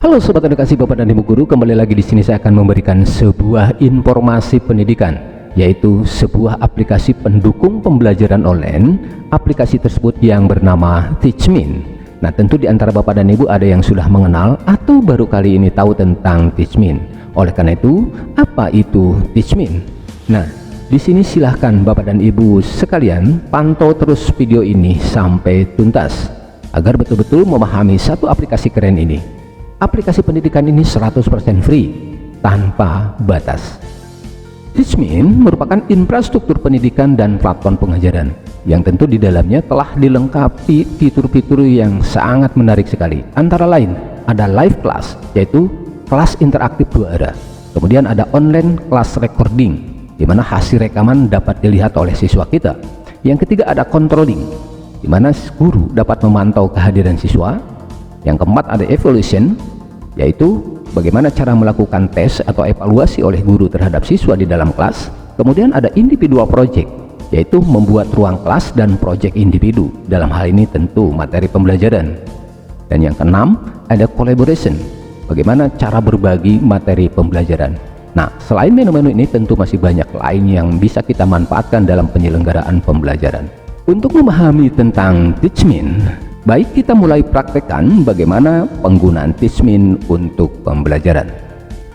Halo sobat edukasi Bapak dan Ibu guru, kembali lagi di sini saya akan memberikan sebuah informasi pendidikan, yaitu sebuah aplikasi pendukung pembelajaran online. Aplikasi tersebut yang bernama Teachmin. Nah, tentu di antara Bapak dan Ibu ada yang sudah mengenal atau baru kali ini tahu tentang Teachmin. Oleh karena itu, apa itu Teachmin? Nah, di sini silahkan Bapak dan Ibu sekalian pantau terus video ini sampai tuntas agar betul-betul memahami satu aplikasi keren ini. Aplikasi pendidikan ini 100% free, tanpa batas. Teachmin merupakan infrastruktur pendidikan dan platform pengajaran yang tentu di dalamnya telah dilengkapi fitur-fitur yang sangat menarik sekali. Antara lain ada live class, yaitu kelas interaktif 2 arah. Kemudian ada online class recording, di mana hasil rekaman dapat dilihat oleh siswa kita. Yang ketiga ada controlling, di mana guru dapat memantau kehadiran siswa. Yang keempat ada evaluation, yaitu bagaimana cara melakukan tes atau evaluasi oleh guru terhadap siswa di dalam kelas. Kemudian ada individual project, yaitu membuat ruang kelas dan project individu, dalam hal ini tentu materi pembelajaran. Dan yang keenam ada collaboration, bagaimana cara berbagi materi pembelajaran. Nah, selain menu-menu ini tentu masih banyak lain yang bisa kita manfaatkan dalam penyelenggaraan pembelajaran. Untuk memahami tentang Teachmin, baik kita mulai praktekkan bagaimana penggunaan Teachmin untuk pembelajaran.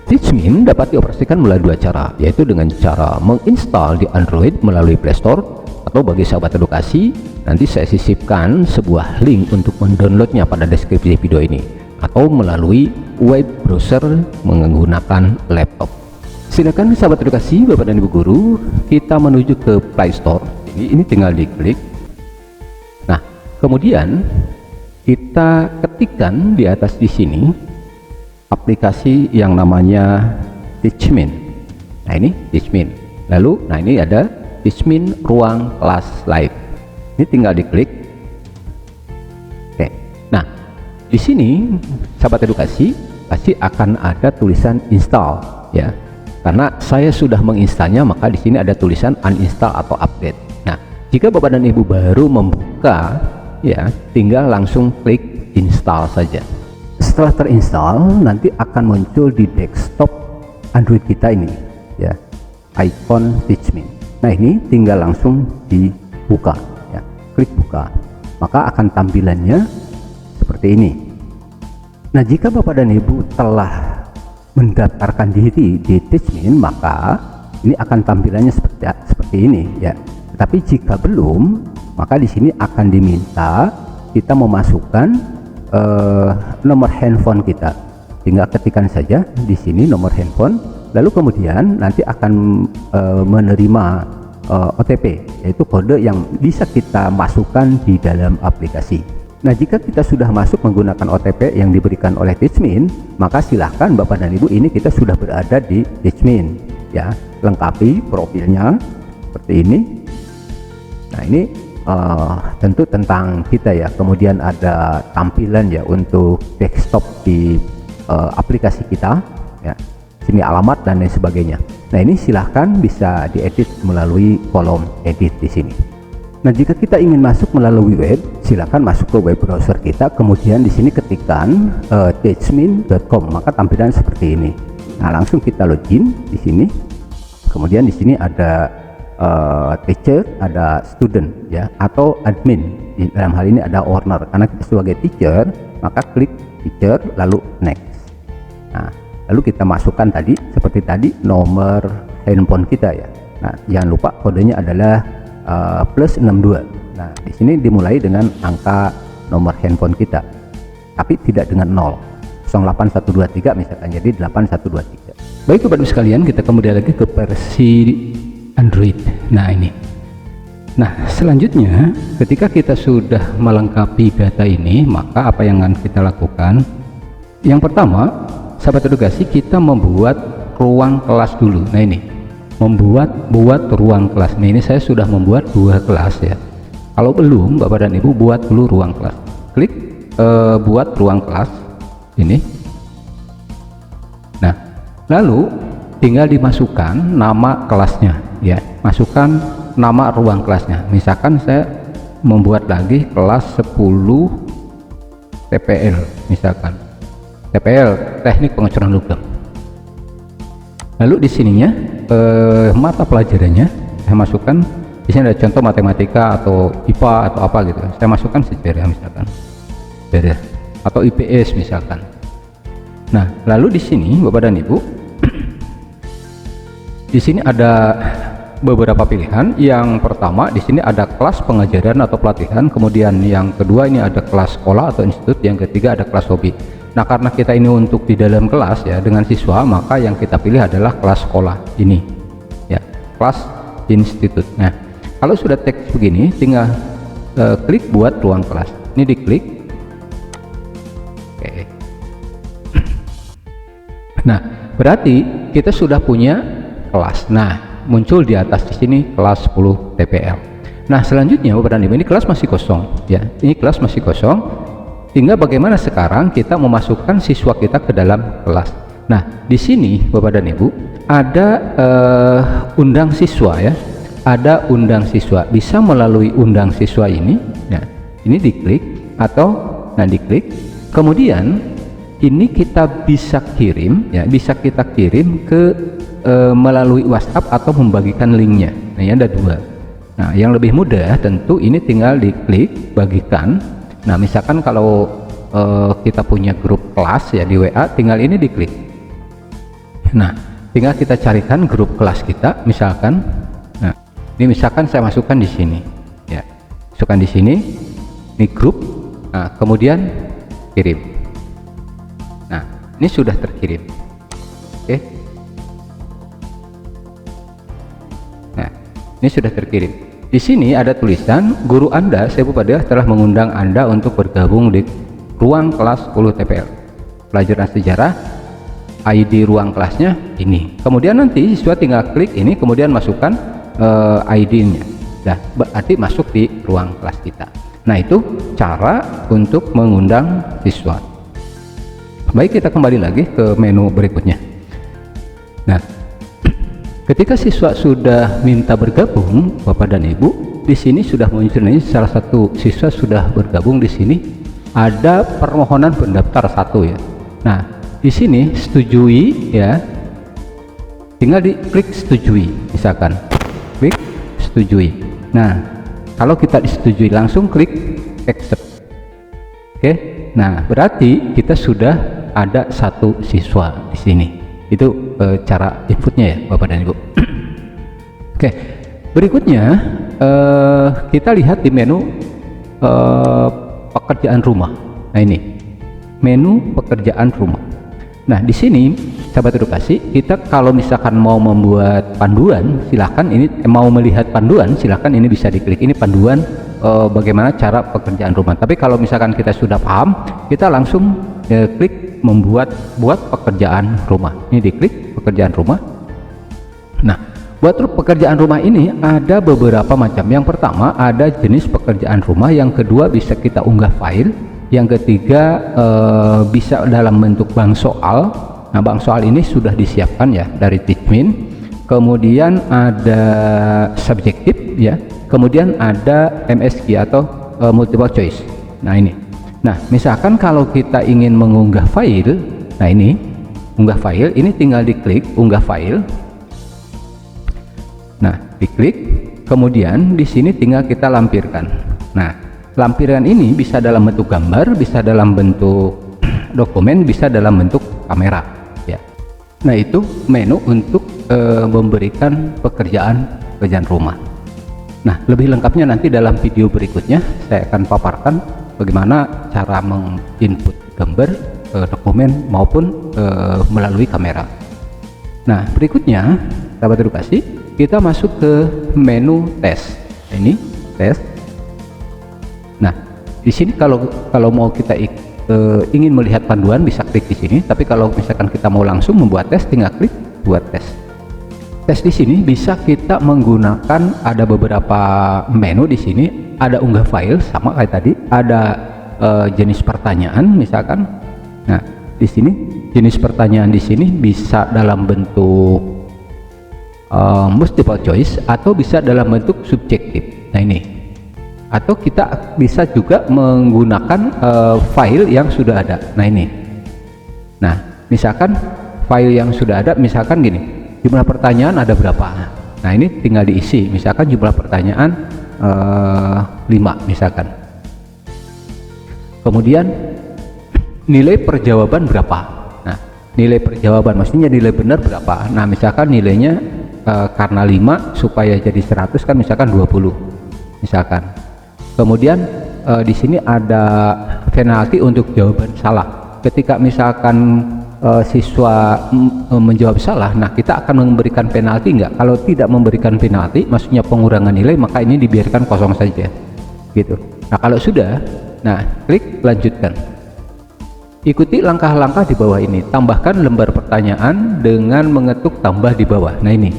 Teachmin dapat dioperasikan melalui 2 cara, yaitu dengan cara menginstal di Android melalui Play Store, atau bagi sahabat edukasi nanti saya sisipkan sebuah link untuk mendownloadnya pada deskripsi video ini, atau melalui web browser menggunakan laptop. Silakan sahabat edukasi, Bapak dan Ibu guru, kita menuju ke Play Store. Ini tinggal diklik. Nah, kemudian kita ketikkan di atas di sini aplikasi yang namanya Teachmin. Nah, ini Teachmin. Lalu, nah ini ada Teachmin Ruang Kelas Live. Ini tinggal diklik. Oke. Nah, di sini sahabat edukasi pasti akan ada tulisan install, ya. Karena saya sudah menginstalnya, maka di sini ada tulisan uninstall atau update. Nah, jika Bapak dan Ibu baru membuka, ya, tinggal langsung klik install saja. Setelah terinstall, nanti akan muncul di desktop Android kita ini, ya, icon Teachmin. Nah, ini tinggal langsung dibuka, ya, klik buka, maka akan tampilannya seperti ini. Nah, jika Bapak dan Ibu telah mendaftarkan diri di Teachmin, maka ini akan tampilannya seperti ini, ya. Tapi jika belum, maka di sini akan diminta kita memasukkan nomor handphone kita. Tinggal ketikkan saja di sini nomor handphone, lalu kemudian nanti akan menerima OTP, yaitu kode yang bisa kita masukkan di dalam aplikasi. Nah, jika kita sudah masuk menggunakan OTP yang diberikan oleh Teachmin, maka silahkan Bapak dan Ibu, ini kita sudah berada di Teachmin, ya. Lengkapi profilnya seperti ini. Nah, ini tentu tentang kita, ya. Kemudian ada tampilan, ya, untuk desktop di aplikasi kita, ya. Sini alamat dan lain sebagainya. Nah, ini silahkan bisa diedit melalui kolom edit di sini. Nah, jika kita ingin masuk melalui web, silakan masuk ke web browser kita, kemudian di sini ketikkan teachmin.com, maka tampilan seperti ini. Nah, langsung kita login di sini. Kemudian di sini ada teacher, ada student, ya, atau admin. Di dalam hal ini ada owner. Karena kita sebagai teacher, maka klik teacher lalu next. Nah, lalu kita masukkan tadi seperti tadi nomor handphone kita, ya. Nah, jangan lupa kodenya adalah plus 62. Nah, di sini dimulai dengan angka nomor handphone kita, tapi tidak dengan 0, 08123 misalkan, jadi 8123. Baik Bapak Ibu sekalian, kita kemudian lagi ke versi Android. Nah, ini. Nah, selanjutnya ketika kita sudah melengkapi data ini, maka apa yang akan kita lakukan? Yang pertama, sahabat edukasi, kita membuat ruang kelas dulu. Nah, ini membuat ruang kelas. Nah, ini saya sudah membuat 2 kelas, ya. Kalau belum, Bapak dan Ibu buat dulu ruang kelas. Klik buat ruang kelas ini. Nah, lalu tinggal dimasukkan nama kelasnya, ya. Masukkan nama ruang kelasnya. Misalkan saya membuat lagi kelas 10 TPL misalkan. TPL, teknik pengecoran logam. Lalu di sininya mata pelajarannya saya masukkan. Di sini ada contoh matematika atau IPA atau apa gitu. Saya masukkan sejarah misalkan, sejarah atau IPS misalkan. Nah, lalu di sini Bapak dan Ibu, di sini ada beberapa pilihan. Yang pertama di sini ada kelas pengajaran atau pelatihan, kemudian yang kedua ini ada kelas sekolah atau institut, yang ketiga ada kelas hobi. Nah, karena kita ini untuk di dalam kelas ya dengan siswa, maka yang kita pilih adalah kelas sekolah ini ya, kelas institut. Nah, kalau sudah teks begini tinggal klik buat ruang kelas. Ini diklik. Oke. Nah, berarti kita sudah punya kelas. Nah, muncul di atas di sini kelas 10 TPL. Nah, selanjutnya Bapak dan Ibu, ini kelas masih kosong ya. Ini kelas masih kosong. Tinggal bagaimana sekarang kita memasukkan siswa kita ke dalam kelas. Nah, di sini Bapak dan Ibu ada undang siswa ya. Ada undang siswa. Bisa melalui undang siswa ini. Nah, ini diklik atau diklik. Kemudian ini kita bisa kirim ya, bisa kita kirim ke melalui WhatsApp atau membagikan linknya. Nah, ini ada dua. Nah, yang lebih mudah tentu ini tinggal diklik bagikan. Nah, misalkan kalau kita punya grup kelas ya di WA, tinggal ini diklik. Nah, tinggal kita carikan grup kelas kita misalkan. Nah, ini misalkan saya masukkan di sini ya, masukkan di sini, ini grup. Nah, kemudian kirim. Nah, ini sudah terkirim. Oke. Nah, ini sudah terkirim. Di sini ada tulisan guru Anda, Sebu Padah, telah mengundang Anda untuk bergabung di ruang kelas 10 TPL. Pelajaran sejarah, ID ruang kelasnya ini. Kemudian nanti siswa tinggal klik ini, kemudian masukkan ID-nya. Nah, berarti masuk di ruang kelas kita. Nah, itu cara untuk mengundang siswa. Baik, kita kembali lagi ke menu berikutnya. Nah, ketika siswa sudah minta bergabung, Bapak dan Ibu, di sini sudah muncul ini salah satu siswa sudah bergabung. Di sini ada permohonan pendaftar satu ya. Nah, di sini setujui ya. Tinggal diklik setujui misalkan. Klik setujui. Nah, kalau kita disetujui langsung klik accept. Oke. Nah, berarti kita sudah ada satu siswa di sini. Itu cara inputnya ya Bapak dan Ibu. Oke, berikutnya kita lihat di menu pekerjaan rumah. Nah, ini menu pekerjaan rumah. Nah, di sini sahabat edukasi, kita kalau misalkan mau membuat panduan, silahkan ini mau melihat panduan, silahkan ini bisa diklik. Ini panduan bagaimana cara pekerjaan rumah. Tapi kalau misalkan kita sudah paham, kita langsung klik membuat pekerjaan rumah. Ini diklik pekerjaan rumah. Nah, buat pekerjaan rumah ini ada beberapa macam. Yang pertama ada jenis pekerjaan rumah, yang kedua bisa kita unggah file, yang ketiga bisa dalam bentuk bank soal. Nah, bank soal ini sudah disiapkan ya dari Teachmin. Kemudian ada subjektif ya, kemudian ada MSQ atau multiple choice. Nah, ini. Nah, misalkan kalau kita ingin mengunggah file, nah ini unggah file, ini tinggal diklik unggah file. Nah, diklik, kemudian di sini tinggal kita lampirkan. Nah, lampiran ini bisa dalam bentuk gambar, bisa dalam bentuk dokumen, bisa dalam bentuk kamera ya. Nah, itu menu untuk memberikan pekerjaan rumah. Nah, lebih lengkapnya nanti dalam video berikutnya saya akan paparkan bagaimana cara menginput gambar, dokumen maupun melalui kamera. Nah, berikutnya sahabat edukasi, kita masuk ke menu tes. Ini tes. Nah, di sini kalau mau kita ingin melihat panduan bisa klik di sini, tapi kalau misalkan kita mau langsung membuat tes tinggal klik buat tes. Tes di sini bisa kita menggunakan, ada beberapa menu di sini, ada unggah file sama kayak tadi, ada jenis pertanyaan misalkan. Nah, di sini jenis pertanyaan di sini bisa dalam bentuk multiple choice atau bisa dalam bentuk subjektif. Nah, ini. Atau kita bisa juga menggunakan file yang sudah ada. Nah, ini. Nah, misalkan file yang sudah ada, misalkan gini, jumlah pertanyaan ada berapa. Nah, ini tinggal diisi, misalkan jumlah pertanyaan 5 misalkan. Kemudian nilai perjawaban berapa. Nah, nilai perjawaban maksudnya nilai benar berapa. Nah, misalkan nilainya karena 5 supaya jadi 100 kan misalkan 20 misalkan. Kemudian di sini ada penalti untuk jawaban salah. Ketika misalkan siswa menjawab salah, nah kita akan memberikan penalti enggak? Kalau tidak memberikan penalti, maksudnya pengurangan nilai, maka ini dibiarkan kosong saja gitu. Nah, kalau sudah, nah klik lanjutkan. Ikuti langkah-langkah di bawah ini. Tambahkan lembar pertanyaan dengan mengetuk tambah di bawah. Nah, ini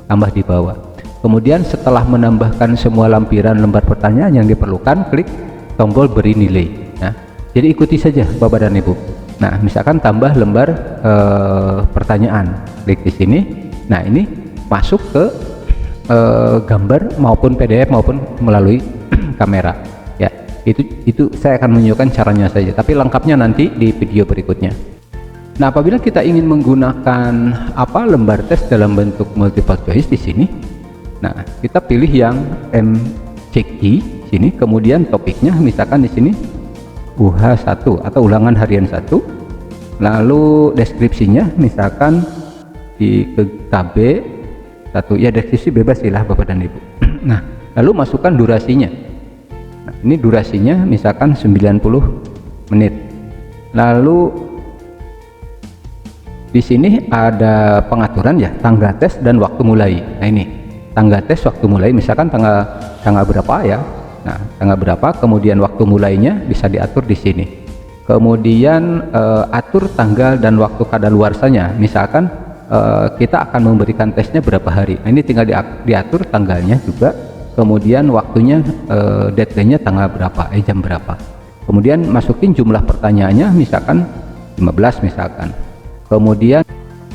tambah di bawah. Kemudian setelah menambahkan semua lampiran lembar pertanyaan yang diperlukan, klik tombol beri nilai. Nah, jadi ikuti saja Bapak dan Ibu. Nah, misalkan tambah lembar pertanyaan, klik di sini. Nah, ini masuk ke gambar maupun PDF maupun melalui kamera. Ya, itu saya akan menunjukkan caranya saja, tapi lengkapnya nanti di video berikutnya. Nah, apabila kita ingin menggunakan lembar tes dalam bentuk multiple choice di sini, nah kita pilih yang MCQ sini, kemudian topiknya misalkan di sini UH1 atau ulangan harian 1, lalu deskripsinya misalkan di KB 1, ya deskripsi bebas lah Bapak dan Ibu. Nah, lalu masukkan durasinya. Nah, ini durasinya misalkan 90 menit. Lalu di sini ada pengaturan ya, tanggal tes dan waktu mulai. Nah, ini tanggal tes, waktu mulai, misalkan tanggal berapa ya. Nah, tanggal berapa, kemudian waktu mulainya bisa diatur di sini. Kemudian atur tanggal dan waktu kadaluarsanya. Misalkan kita akan memberikan tesnya berapa hari. Nah, ini tinggal diatur tanggalnya juga. Kemudian waktunya, deadline-nya tanggal berapa, jam berapa. Kemudian masukin jumlah pertanyaannya, misalkan 15 misalkan. Kemudian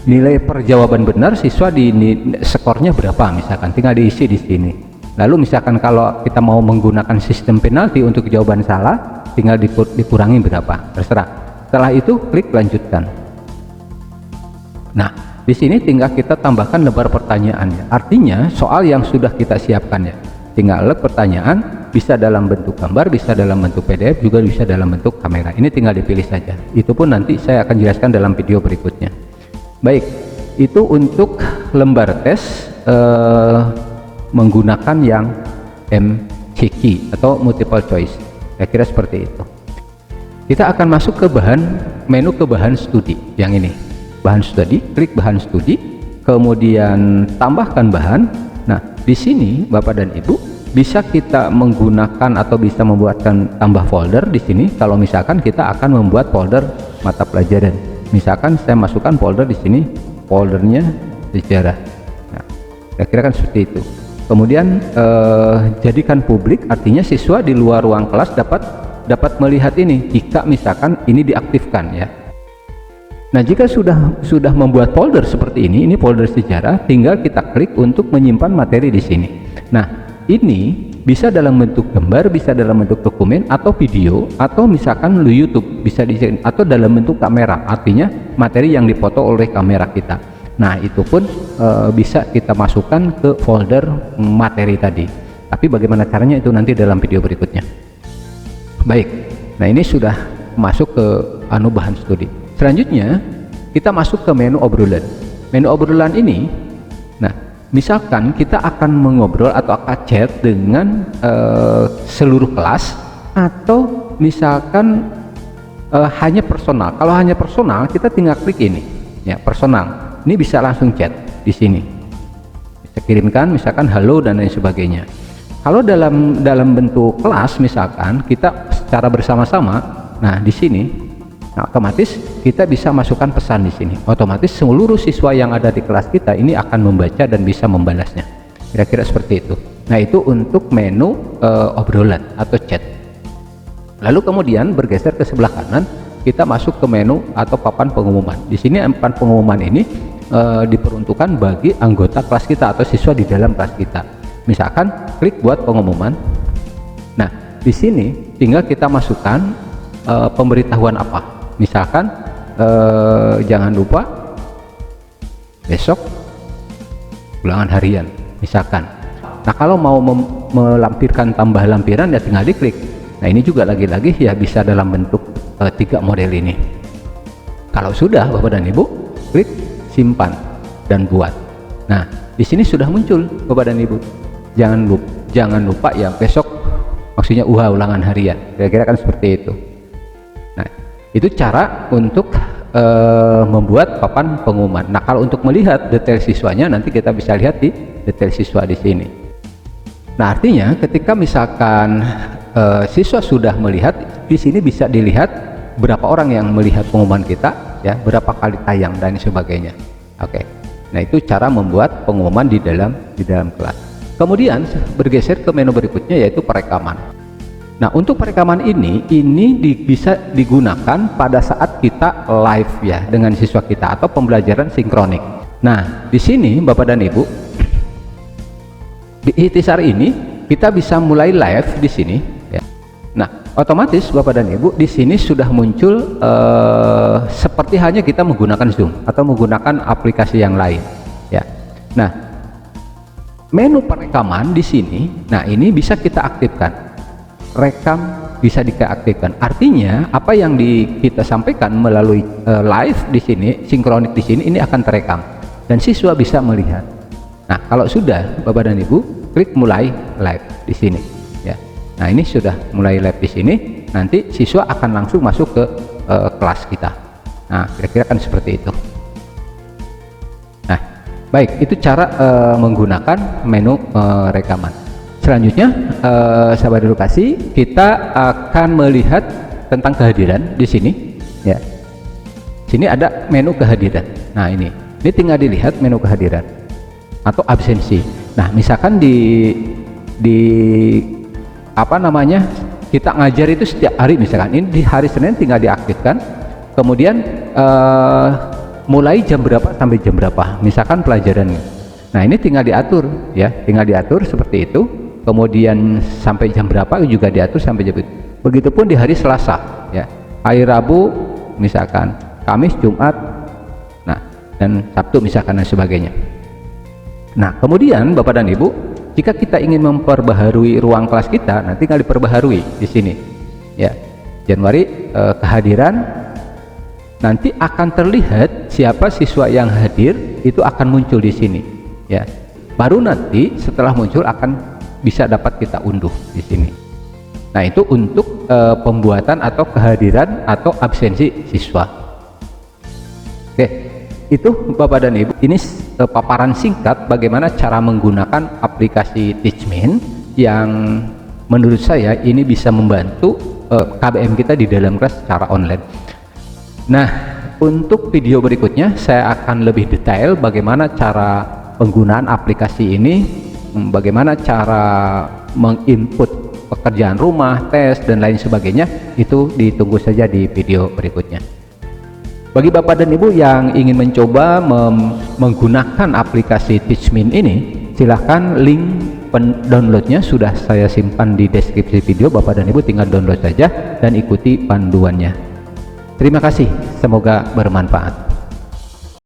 nilai perjawaban benar siswa di skornya berapa, misalkan tinggal diisi di sini. Lalu misalkan kalau kita mau menggunakan sistem penalti untuk jawaban salah, tinggal dikurangi berapa, terserah. Setelah itu klik lanjutkan. Nah, di sini tinggal kita tambahkan lembar pertanyaannya. Artinya soal yang sudah kita siapkan ya. Tinggal pertanyaan, bisa dalam bentuk gambar, bisa dalam bentuk PDF, juga bisa dalam bentuk kamera. Ini tinggal dipilih saja. Itu pun nanti saya akan jelaskan dalam video berikutnya. Baik, itu untuk lembar tes menggunakan yang MCQ atau multiple choice. Saya kira seperti itu. Kita akan masuk ke menu ke bahan studi yang ini. Bahan studi, klik bahan studi, kemudian tambahkan bahan. Nah, di sini Bapak dan Ibu bisa kita menggunakan atau bisa membuatkan tambah folder di sini. Kalau misalkan kita akan membuat folder mata pelajaran, misalkan saya masukkan folder di sini, foldernya sejarah. Nah, saya kira kan seperti itu. Kemudian jadikan publik, artinya siswa di luar ruang kelas dapat melihat ini jika misalkan ini diaktifkan ya. Nah, jika sudah membuat folder seperti ini folder sejarah, tinggal kita klik untuk menyimpan materi di sini. Nah, ini bisa dalam bentuk gambar, bisa dalam bentuk dokumen atau video, atau misalkan lu YouTube bisa atau dalam bentuk kamera, artinya materi yang dipoto oleh kamera kita. Nah, itu pun bisa kita masukkan ke folder materi tadi. Tapi bagaimana caranya itu nanti dalam video berikutnya. Baik, nah ini sudah masuk ke bahan studi. Selanjutnya kita masuk ke menu obrolan. Menu obrolan ini, nah misalkan kita akan mengobrol atau akan chat dengan seluruh kelas, atau misalkan hanya personal. Kalau hanya personal, kita tinggal klik ini ya, personal. Ini bisa langsung chat di sini, bisa kirimkan misalkan halo dan lain sebagainya. Kalau dalam bentuk kelas misalkan kita secara bersama-sama, nah di sini nah, otomatis kita bisa masukkan pesan di sini. Otomatis seluruh siswa yang ada di kelas kita ini akan membaca dan bisa membalasnya. Kira-kira seperti itu. Nah, itu untuk menu obrolan atau chat. Lalu kemudian bergeser ke sebelah kanan, kita masuk ke menu atau papan pengumuman. Di sini papan pengumuman ini diperuntukkan bagi anggota kelas kita atau siswa di dalam kelas kita. Misalkan klik buat pengumuman. Nah, di sini tinggal kita masukkan pemberitahuan apa. Misalkan jangan lupa besok ulangan harian misalkan. Nah kalau mau melampirkan tambah lampiran ya tinggal diklik. Nah ini juga lagi-lagi ya bisa dalam bentuk 3 model ini. Kalau sudah Bapak dan Ibu, klik simpan dan buat. Nah di sini sudah muncul Bapak dan Ibu. Jangan lupa ya besok, maksudnya ulangan harian, kira-kira kan seperti itu. Nah itu cara untuk membuat papan pengumuman. Nah kalau untuk melihat detail siswanya nanti kita bisa lihat di detail siswa di sini. Nah artinya ketika misalkan siswa sudah melihat, di sini bisa dilihat berapa orang yang melihat pengumuman kita, ya, berapa kali tayang dan sebagainya. Oke. Nah itu cara membuat pengumuman di dalam kelas. Kemudian bergeser ke menu berikutnya yaitu perekaman. Nah untuk perekaman ini bisa digunakan pada saat kita live ya dengan siswa kita atau pembelajaran sinkronik. Nah di sini Bapak dan Ibu, di ikhtisar ini kita bisa mulai live di sini ya. Nah otomatis Bapak dan Ibu di sini sudah muncul seperti hanya kita menggunakan Zoom atau menggunakan aplikasi yang lain ya. Nah menu perekaman di sini, nah ini bisa kita aktifkan. Rekam bisa diaktifkan. Artinya apa yang kita sampaikan melalui live di sini, sinkronik di sini, ini akan terekam dan siswa bisa melihat. Nah kalau sudah Bapak dan Ibu klik mulai live di sini ya. Nah ini sudah mulai live di sini, nanti siswa akan langsung masuk ke kelas kita. Nah kira-kira kan seperti itu. Nah baik, itu cara menggunakan menu rekaman. Selanjutnya sahabat edukasi, kita akan melihat tentang kehadiran di sini ya. Sini ada menu kehadiran. Nah ini tinggal dilihat menu kehadiran atau absensi. Nah misalkan di apa namanya, kita ngajar itu setiap hari, misalkan ini di hari Senin tinggal diaktifkan, kemudian mulai jam berapa sampai jam berapa misalkan pelajarannya. Nah ini tinggal diatur ya, tinggal diatur seperti itu. Kemudian sampai jam berapa juga diatur sampai jam itu. Begitupun di hari Selasa ya, hari Rabu misalkan, Kamis, Jumat, nah dan Sabtu misalkan dan sebagainya. Nah kemudian Bapak dan Ibu, jika kita ingin memperbaharui ruang kelas kita, nanti tinggal diperbaharui di sini ya. Januari kehadiran, nanti akan terlihat siapa siswa yang hadir, itu akan muncul di sini ya. Baru nanti setelah muncul akan bisa dapat kita unduh di sini. Nah itu untuk pembuatan atau kehadiran atau absensi siswa. Oke, itu Bapak dan Ibu, ini paparan singkat bagaimana cara menggunakan aplikasi Teachmin yang menurut saya ini bisa membantu KBM kita di dalam kelas secara online. Nah untuk video berikutnya saya akan lebih detail bagaimana cara penggunaan aplikasi ini, bagaimana cara menginput pekerjaan rumah, tes dan lain sebagainya. Itu ditunggu saja di video berikutnya. Bagi Bapak dan Ibu yang ingin mencoba menggunakan aplikasi Teachmin ini, silahkan link downloadnya sudah saya simpan di deskripsi video. Bapak dan Ibu tinggal download saja dan ikuti panduannya. Terima kasih, semoga bermanfaat.